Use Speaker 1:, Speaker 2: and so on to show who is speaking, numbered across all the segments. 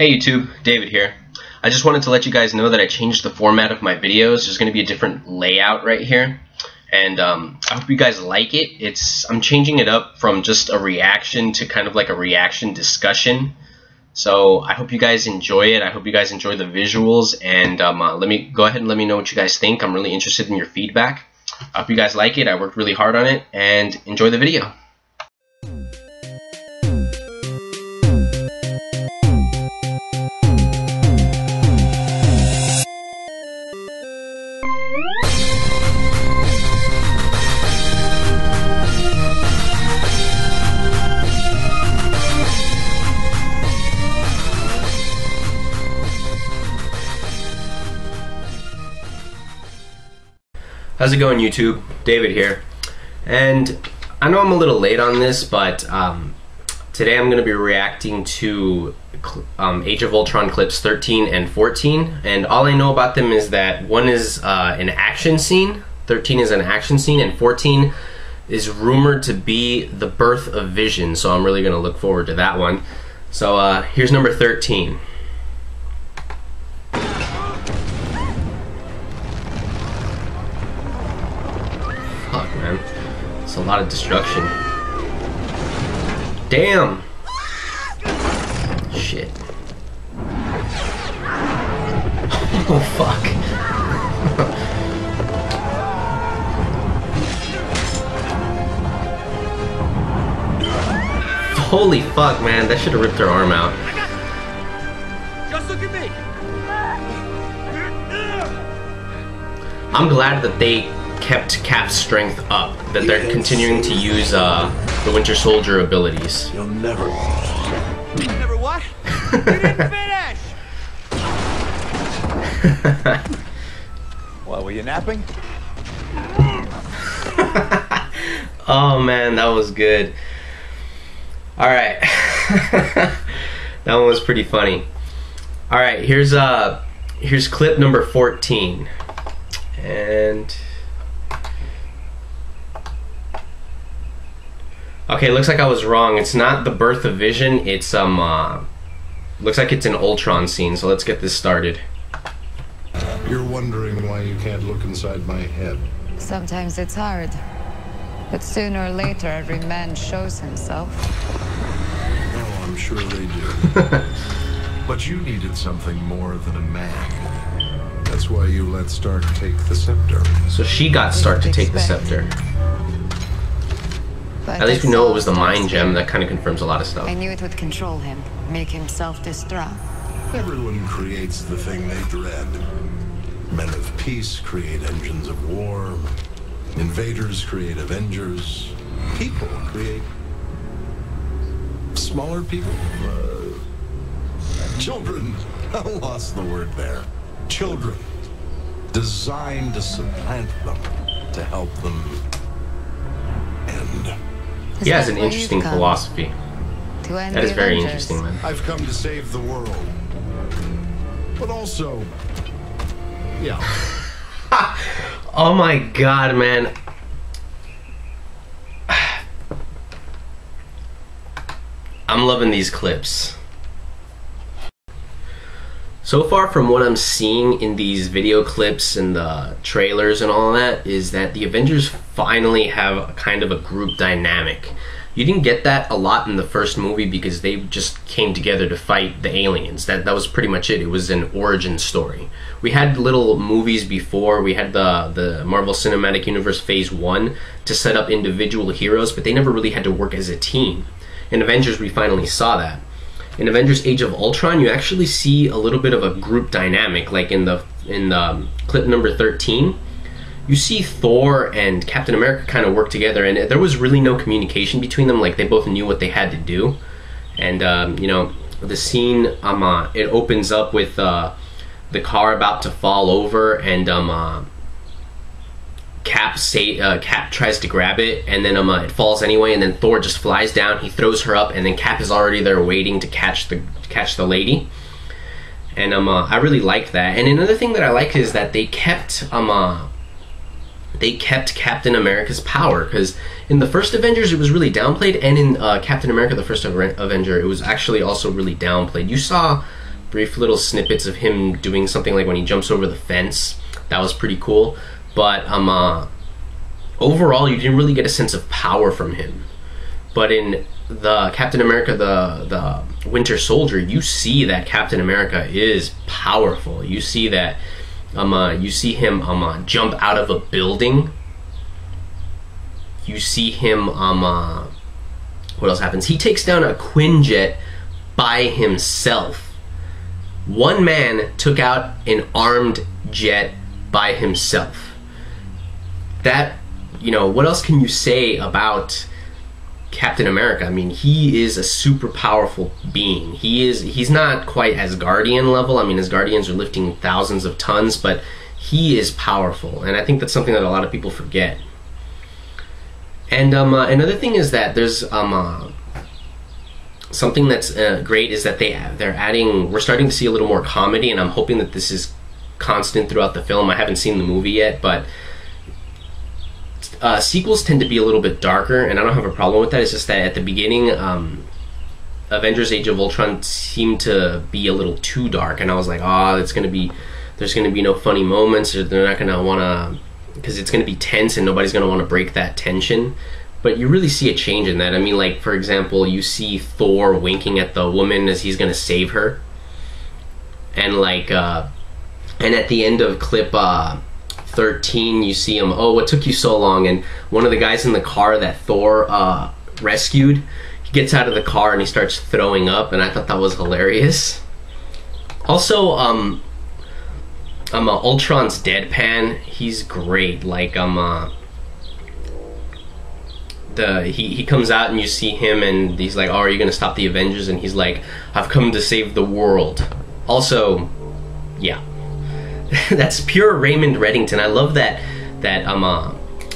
Speaker 1: Hey YouTube, David here. I just wanted to let you guys know that I changed the format of my videos. There's going to be a different layout right here, and I hope you guys like it. I'm changing it up from just a reaction to kind of like a reaction discussion. So I hope you guys enjoy it. I hope you guys enjoy the visuals, and let me go ahead and let me know what you guys think. I'm really interested in your feedback. I hope you guys like it. I worked really hard on it, and enjoy the video. How's it going, YouTube? David here. And I know I'm a little late on this, but today I'm going to be reacting to Age of Ultron Clips 13 and 14. And all I know about them is that one is an action scene, 13 is an action scene, and 14 is rumored to be the birth of Vision. So I'm really going to look forward to that one. So here's number 13. Fuck, man. It's a lot of destruction. Damn! Shit. Oh, fuck. Holy fuck, man. That should have ripped her arm out.
Speaker 2: Just look at me.
Speaker 1: I'm glad that they kept Cap's strength up, that they're continuing to use the Winter Soldier abilities.
Speaker 3: You'll never.
Speaker 2: Never what? You didn't finish!
Speaker 3: What, were you napping?
Speaker 1: Oh man, that was good. Alright. That one was pretty funny. Alright, here's clip number 14. And okay, looks like I was wrong. It's not the birth of Vision. It's looks like it's an Ultron scene. So let's get this started.
Speaker 4: You're wondering why you can't look inside my head.
Speaker 5: Sometimes it's hard, but sooner or later every man shows himself.
Speaker 4: Oh, I'm sure they do. But you needed something more than a man. That's why you let Stark take the scepter.
Speaker 1: So she got Stark to take the scepter.
Speaker 5: But
Speaker 1: At least we know it was the mind gem. That kind of confirms a lot of stuff.
Speaker 5: I knew it would control him, make him self-destruct.
Speaker 4: Everyone creates the thing they dread. Men of peace create engines of war. Invaders create Avengers. People create smaller people. Children. I lost the word there. Children. Designed to supplant them, to help them end.
Speaker 1: He has an interesting philosophy. That is very interesting, man.
Speaker 4: I've come to save the world. But also, yeah.
Speaker 1: Oh my god, man. I'm loving these clips. So far from what I'm seeing in these video clips and the trailers and all that is that the Avengers finally have a kind of a group dynamic. You didn't get that a lot in the first movie because they just came together to fight the aliens. That was pretty much it. It was an origin story. We had little movies before. We had the Marvel Cinematic Universe Phase 1 to set up individual heroes, but they never really had to work as a team. In Avengers, we finally saw that. In Avengers Age of Ultron, you actually see a little bit of a group dynamic, like in the clip number 13. You see Thor and Captain America kind of work together, and there was really no communication between them. Like, they both knew what they had to do. And you know, the scene it opens up with the car about to fall over, and Cap tries to grab it, and then it falls anyway, and then Thor just flies down, he throws her up, and then Cap is already there waiting to catch the lady. And I really liked that. And another thing that I like is that they kept Captain America's power, because in the first Avengers it was really downplayed, and in Captain America the First Avenger it was actually also really downplayed. You saw brief little snippets of him doing something like when he jumps over the fence. That was pretty cool. But overall, you didn't really get a sense of power from him. But in the Captain America, the Winter Soldier, you see that Captain America is powerful. You see that you see him jump out of a building. You see him what else happens? He takes down a Quinjet by himself. One man took out an armed jet by himself. That, you know, what else can you say about Captain America? I mean, he is a super powerful being. He's not quite as Guardian level. I mean, his Guardians are lifting thousands of tons, but he is powerful, and I think that's something that a lot of people forget. And another thing is that there's something that's great is that they're adding. We're starting to see a little more comedy, and I'm hoping that this is constant throughout the film. I haven't seen the movie yet, but sequels tend to be a little bit darker, and I don't have a problem with that. It's just that at the beginning, Avengers: Age of Ultron seemed to be a little too dark, and I was like, oh, there's gonna be no funny moments, or they're not gonna wanna, because it's gonna be tense, and nobody's gonna want to break that tension. But you really see a change in that. I mean, like, for example, you see Thor winking at the woman as he's gonna save her, and like, and at the end of clip 13, you see him, oh, what took you so long? And one of the guys in the car that Thor rescued, he gets out of the car and he starts throwing up, and I thought that was hilarious. Also, Ultron's deadpan, he's great. Like, he comes out and you see him and he's like, oh, are you gonna stop the Avengers? And he's like, I've come to save the world. Also, yeah. That's pure Raymond Reddington. I love that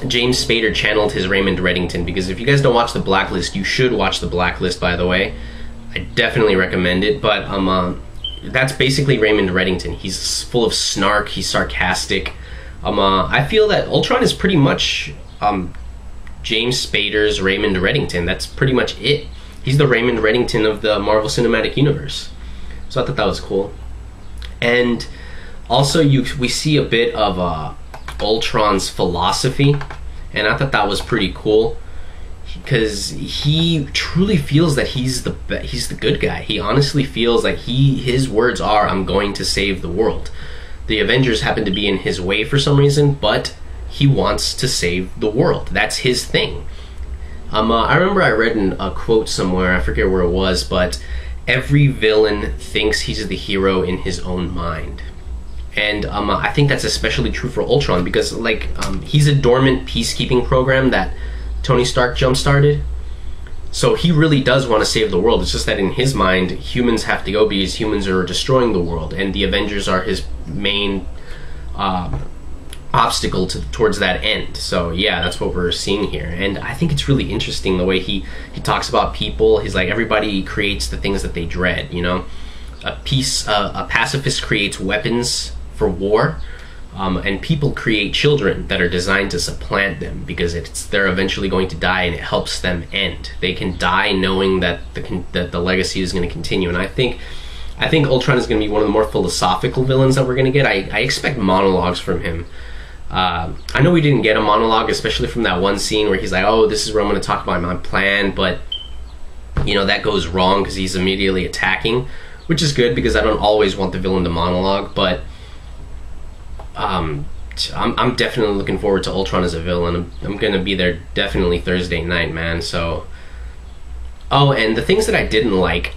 Speaker 1: James Spader channeled his Raymond Reddington, because if you guys don't watch The Blacklist, you should watch The Blacklist, by the way. I definitely recommend it. But that's basically Raymond Reddington. He's full of snark, he's sarcastic. I feel that Ultron is pretty much James Spader's Raymond Reddington. That's pretty much it. He's the Raymond Reddington of the Marvel Cinematic Universe. So I thought that was cool. And also, we see a bit of Ultron's philosophy, and I thought that was pretty cool, because he truly feels that he's the good guy. He honestly feels like his words are, "I'm going to save the world." The Avengers happen to be in his way for some reason, but he wants to save the world. That's his thing. I remember I read a quote somewhere, I forget where it was, but every villain thinks he's the hero in his own mind. And I think that's especially true for Ultron, because like he's a dormant peacekeeping program that Tony Stark jump-started. So he really does want to save the world. It's just that in his mind, humans have to go because humans are destroying the world, and the Avengers are his main obstacle towards that end. So yeah, that's what we're seeing here. And I think it's really interesting the way he talks about people. He's like, everybody creates the things that they dread, you know? A pacifist creates weapons for war, and people create children that are designed to supplant them, because they're eventually going to die, and it helps them end. They can die knowing that the legacy is going to continue. And I think Ultron is going to be one of the more philosophical villains that we're going to get. I expect monologues from him. I know we didn't get a monologue, especially from that one scene where he's like, oh, this is where I'm going to talk about my plan, but you know, that goes wrong because he's immediately attacking, which is good because I don't always want the villain to monologue. But I'm definitely looking forward to Ultron as a villain. I'm gonna be there definitely Thursday night, man. So, oh, and the things that I didn't like,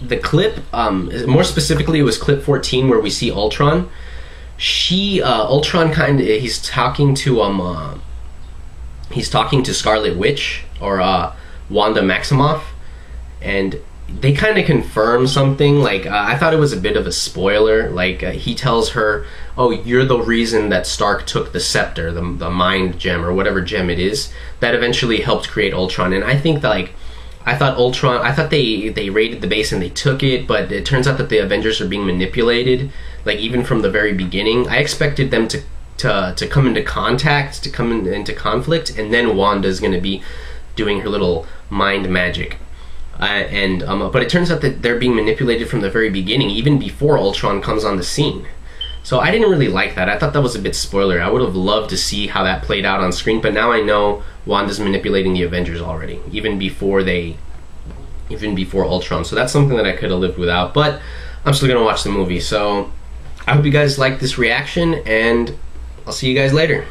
Speaker 1: the clip, more specifically, it was clip 14 where we see Ultron. Ultron he's talking to Scarlet Witch, or Wanda Maximoff, and they kind of confirm something. Like, I thought it was a bit of a spoiler. Like, he tells her, oh, you're the reason that Stark took the scepter, the mind gem, or whatever gem it is, that eventually helped create Ultron. And I think that, like, I thought they raided the base and they took it, but it turns out that the Avengers are being manipulated, like, even from the very beginning. I expected them to come into contact, to come into conflict, and then Wanda's going to be doing her little mind magic. But it turns out that they're being manipulated from the very beginning, even before Ultron comes on the scene. So I didn't really like that. I thought that was a bit spoilery. I would have loved to see how that played out on screen, but now I know Wanda's manipulating the Avengers already, even before Ultron. So that's something that I could have lived without, but I'm still gonna watch the movie. So I hope you guys like this reaction, and I'll see you guys later.